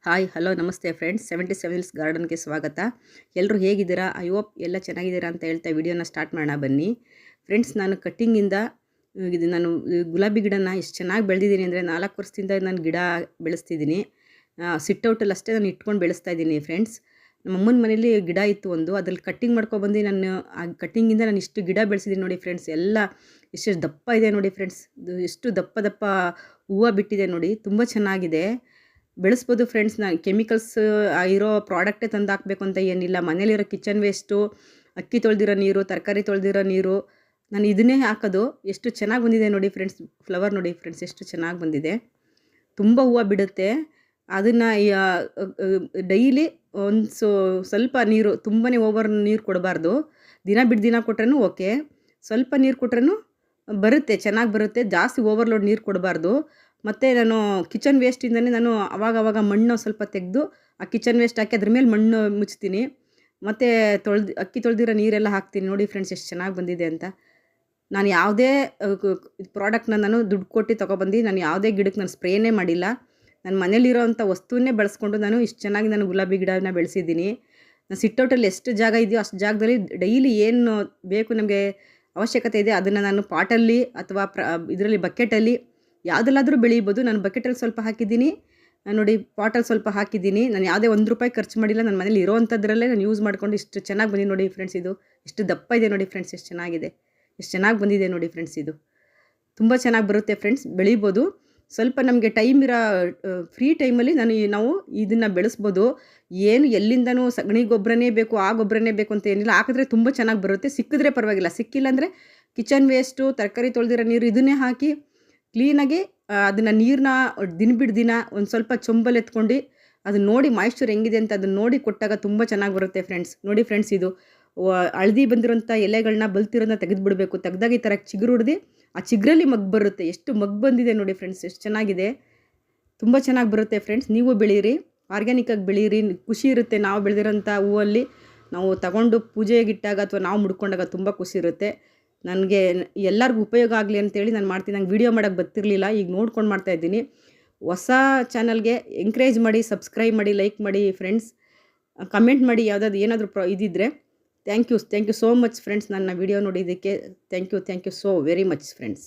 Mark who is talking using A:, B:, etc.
A: Hi hello ನಮಸ್ತೆ friends, 77 hills ಗಾರ್ಡನ್ಗೆ ಸ್ವಾಗತ. ಎಲ್ಲರೂ ಹೇಗಿದ್ದೀರಾ? ಐ ಹೋಪ್ ಎಲ್ಲ ಚೆನ್ನಾಗಿದ್ದೀರಾ ಅಂತ ಹೇಳ್ತಾ ವಿಡಿಯೋನ ಸ್ಟಾರ್ಟ್ ಮಾಡೋಣ ಬನ್ನಿ. ಫ್ರೆಂಡ್ಸ್, ನಾನು ಕಟ್ಟಿಂಗಿಂದ ಇದು ನಾನು ಗುಲಾಬಿ ಗಿಡನ ಎಷ್ಟು ಚೆನ್ನಾಗಿ ಬೆಳೆದಿದ್ದೀನಿ ಅಂದರೆ 4 ವರ್ಷದಿಂದ ನಾನು ಗಿಡ ಬೆಳೆಸ್ತಿದ್ದೀನಿ. ಸಿಟ್ಔಟಲ್ಲಿ ಅಷ್ಟೇ ನಾನು ಇಟ್ಕೊಂಡು ಬೆಳೆಸ್ತಾ ಇದ್ದೀನಿ ಫ್ರೆಂಡ್ಸ್. ನಮ್ಮ ಅಮ್ಮನ ಮನೇಲಿ ಗಿಡ ಇತ್ತು ಒಂದು, ಅದ್ರಲ್ಲಿ ಕಟ್ಟಿಂಗ್ ಮಾಡ್ಕೊಬಂದು ನಾನು ಆ ಕಟ್ಟಿಂಗಿಂದ ನಾನು ಇಷ್ಟು ಗಿಡ ಬೆಳೆಸಿದ್ದೀನಿ ನೋಡಿ ಫ್ರೆಂಡ್ಸ್. ಎಲ್ಲ ಎಷ್ಟೆಷ್ಟು ದಪ್ಪ ಇದೆ ನೋಡಿ ಫ್ರೆಂಡ್ಸ್. ಎಷ್ಟು ದಪ್ಪ ದಪ್ಪ ಹೂವು ಬಿಟ್ಟಿದೆ ನೋಡಿ, ತುಂಬ ಚೆನ್ನಾಗಿದೆ. ಬೆಳೆಸ್ಬೋದು ಫ್ರೆಂಡ್ಸ್. ನಾನು ಕೆಮಿಕಲ್ಸ್ ಇರೋ ಪ್ರಾಡಕ್ಟೇ ತಂದು ಹಾಕಬೇಕು ಅಂತ ಏನಿಲ್ಲ. ಮನೇಲಿರೋ ಕಿಚನ್ ವೇಸ್ಟು, ಅಕ್ಕಿ ತೊಳೆದಿರೋ ನೀರು, ತರಕಾರಿ ತೊಳೆದಿರೋ ನೀರು, ನಾನು ಇದನ್ನೇ ಹಾಕೋದು. ಎಷ್ಟು ಚೆನ್ನಾಗಿ ಬಂದಿದೆ ನೋಡಿ ಫ್ರೆಂಡ್ಸ್. ಫ್ಲವರ್ ನೋಡಿ ಫ್ರೆಂಡ್ಸ್, ಎಷ್ಟು ಚೆನ್ನಾಗಿ ಬಂದಿದೆ. ತುಂಬ ಹೂವು ಬಿಡುತ್ತೆ. ಅದನ್ನು ಡೈಲಿ ಒಂದು ಸ್ವಲ್ಪ ನೀರು, ತುಂಬಾ ಓವರ್ ನೀರು ಕೊಡಬಾರ್ದು. ದಿನ ಬಿಟ್ಟು ದಿನ ಕೊಟ್ರೂ ಓಕೆ, ಸ್ವಲ್ಪ ನೀರು ಕೊಟ್ರೂ ಬರುತ್ತೆ, ಚೆನ್ನಾಗಿ ಬರುತ್ತೆ. ಜಾಸ್ತಿ ಓವರ್ಲೋಡ್ ನೀರು ಕೊಡಬಾರ್ದು. ಮತ್ತು ನಾನು ಕಿಚನ್ ವೇಸ್ಟಿಂದನೇ ನಾನು ಅವಾಗವಾಗ ಮಣ್ಣು ಸ್ವಲ್ಪ ತೆಗೆದು ಆ ಕಿಚನ್ ವೇಸ್ಟ್ ಹಾಕಿ ಅದ್ರ ಮೇಲೆ ಮಣ್ಣು ಮುಚ್ತೀನಿ. ಮತ್ತು ಅಕ್ಕಿ ತೊಳೆದಿರೋ ನೀರೆಲ್ಲ ಹಾಕ್ತೀನಿ. ನೋಡಿ ಫ್ರೆಂಡ್ಸ್, ಎಷ್ಟು ಚೆನ್ನಾಗಿ ಬಂದಿದೆ ಅಂತ. ನಾನು ಯಾವುದೇ ಪ್ರಾಡಕ್ಟ್ನ ನಾನು ದುಡ್ಡು ಕೊಟ್ಟು ತೊಗೊಬಂದು ನಾನು ಯಾವುದೇ ಗಿಡಕ್ಕೆ ನಾನು ಸ್ಪ್ರೇನೇ ಮಾಡಿಲ್ಲ. ನನ್ನ ಮನೇಲಿರೋವಂಥ ವಸ್ತುವನ್ನೇ ಬಳಸ್ಕೊಂಡು ನಾನು ಇಷ್ಟು ಚೆನ್ನಾಗಿ ನಾನು ಗುಲಾಬಿ ಗಿಡನ ಬೆಳೆಸಿದ್ದೀನಿ. ನಾನು ಸಿಟ್ಔಟಲ್ಲಿ ಎಷ್ಟು ಜಾಗ ಇದೆಯೋ ಅಷ್ಟು ಜಾಗದಲ್ಲಿ ಡೈಲಿ ಏನು ಬೇಕು ನಮಗೆ ಅವಶ್ಯಕತೆ ಇದೆ ಅದನ್ನು ನಾನು ಪಾಟಲ್ಲಿ ಅಥವಾ ಇದರಲ್ಲಿ ಬಕೆಟಲ್ಲಿ ಯಾವುದಲ್ಲಾದರೂ ಬೆಳೀಬೋದು. ನಾನು ಬಕೆಟಲ್ಲಿ ಸ್ವಲ್ಪ ಹಾಕಿದ್ದೀನಿ ನೋಡಿ, ಪಾಟಲ್ಲಿ ಸ್ವಲ್ಪ ಹಾಕಿದ್ದೀನಿ. ನಾನು ಯಾವುದೇ ₹1 ಖರ್ಚು ಮಾಡಿಲ್ಲ. ನನ್ನ ಮನೇಲಿ ಇರೋವಂಥದ್ರಲ್ಲೇ ನಾನು ಯೂಸ್ ಮಾಡ್ಕೊಂಡು ಇಷ್ಟು ಚೆನ್ನಾಗಿ ಬಂದಿದೆ ನೋಡಿ ಫ್ರೆಂಡ್ಸ್. ಇದು ಎಷ್ಟು ದಪ್ಪ ಇದೆ ನೋಡಿ ಫ್ರೆಂಡ್ಸ್, ಎಷ್ಟು ಚೆನ್ನಾಗಿದೆ, ಎಷ್ಟು ಚೆನ್ನಾಗಿ ಬಂದಿದೆ ನೋಡಿ ಫ್ರೆಂಡ್ಸ್. ಇದು ತುಂಬ ಚೆನ್ನಾಗಿ ಬರುತ್ತೆ ಫ್ರೆಂಡ್ಸ್, ಬೆಳೀಬೋದು. ಸ್ವಲ್ಪ ನಮಗೆ ಟೈಮ್ ಇರೋ ಫ್ರೀ ಟೈಮಲ್ಲಿ ನಾವು ಇದನ್ನು ಬೆಳೆಸ್ಬೋದು. ಏನು ಎಲ್ಲಿಂದನೂ ಸಗಣಿ ಗೊಬ್ಬರನೇ ಬೇಕು, ಆ ಗೊಬ್ಬರನೇ ಬೇಕು ಅಂತ ಏನಿಲ್ಲ. ಹಾಕಿದ್ರೆ ತುಂಬ ಚೆನ್ನಾಗಿ ಬರುತ್ತೆ. ಸಿಕ್ಕಿದ್ರೆ ಪರವಾಗಿಲ್ಲ, ಸಿಕ್ಕಿಲ್ಲ ಅಂದರೆ ಕಿಚನ್ ವೇಸ್ಟು, ತರಕಾರಿ ತೊಳೆದಿರೋ ನೀರು ಇದನ್ನೇ ಹಾಕಿ ಕ್ಲೀನಾಗಿ ಅದನ್ನು ನೀರನ್ನ ದಿನ ಬಿಟ್ಟು ದಿನ ಒಂದು ಸ್ವಲ್ಪ ಚೊಂಬಲ್ಲಿ ಎತ್ಕೊಂಡು ಅದನ್ನ ನೋಡಿ ಮಾಯಿಶ್ಚರ್ ಹೆಂಗಿದೆ ಅಂತ ಅದನ್ನು ನೋಡಿ ಕೊಟ್ಟಾಗ ತುಂಬ ಚೆನ್ನಾಗಿ ಬರುತ್ತೆ ಫ್ರೆಂಡ್ಸ್. ನೋಡಿ ಫ್ರೆಂಡ್ಸ್, ಇದು ಹಳದಿ ಬಂದಿರೋಂಥ ಎಲೆಗಳನ್ನ ಬಲ್ತಿರೋದನ್ನ ತೆಗೆದುಬಿಡಬೇಕು. ತೆಗೆದಾಗ ಈ ಥರ ಚಿಗುರು ಹೊಡೆದು ಆ ಚಿಗುರಲ್ಲಿ ಮಗ್ಗು ಬರುತ್ತೆ. ಎಷ್ಟು ಮಗ್ಗು ಬಂದಿದೆ ನೋಡಿ ಫ್ರೆಂಡ್ಸ್, ಎಷ್ಟು ಚೆನ್ನಾಗಿದೆ. ತುಂಬ ಚೆನ್ನಾಗಿ ಬರುತ್ತೆ ಫ್ರೆಂಡ್ಸ್. ನೀವು ಬೆಳೀರಿ, ಆರ್ಗ್ಯಾನಿಕ್ಕಾಗಿ ಬೆಳೀರಿ, ಖುಷಿ ಇರುತ್ತೆ. ನಾವು ಬೆಳೆದಿರೋಂಥ ಹೂವಲ್ಲಿ ನಾವು ತಗೊಂಡು ಪೂಜೆಗಿಟ್ಟಾಗ ಅಥವಾ ನಾವು ಮುಡ್ಕೊಂಡಾಗ ತುಂಬ ಖುಷಿ ಇರುತ್ತೆ. ನನಗೆ ಎಲ್ಲರಿಗೂ ಉಪಯೋಗ ಆಗಲಿ ಅಂತೇಳಿ ನಾನು ಮಾಡ್ತೀನಿ. ನಂಗೆ ವೀಡಿಯೋ ಮಾಡೋಕ್ಕೆ ಬರ್ತಿರಲಿಲ್ಲ, ಈಗ ನೋಡ್ಕೊಂಡು ಮಾಡ್ತಾಯಿದ್ದೀನಿ. ಹೊಸ ಚಾನಲ್ಗೆ ಎಂಕರೇಜ್ ಮಾಡಿ, ಸಬ್ಸ್ಕ್ರೈಬ್ ಮಾಡಿ, ಲೈಕ್ ಮಾಡಿ ಫ್ರೆಂಡ್ಸ್. ಕಮೆಂಟ್ ಮಾಡಿ ಯಾವುದಾದ್ರು ಏನಾದರೂ ಇದಿದ್ದರೆ. Thank you so much friends. ನನ್ನ ವೀಡಿಯೋ ನೋಡಿದ್ದಕ್ಕೆ thank you so very much friends.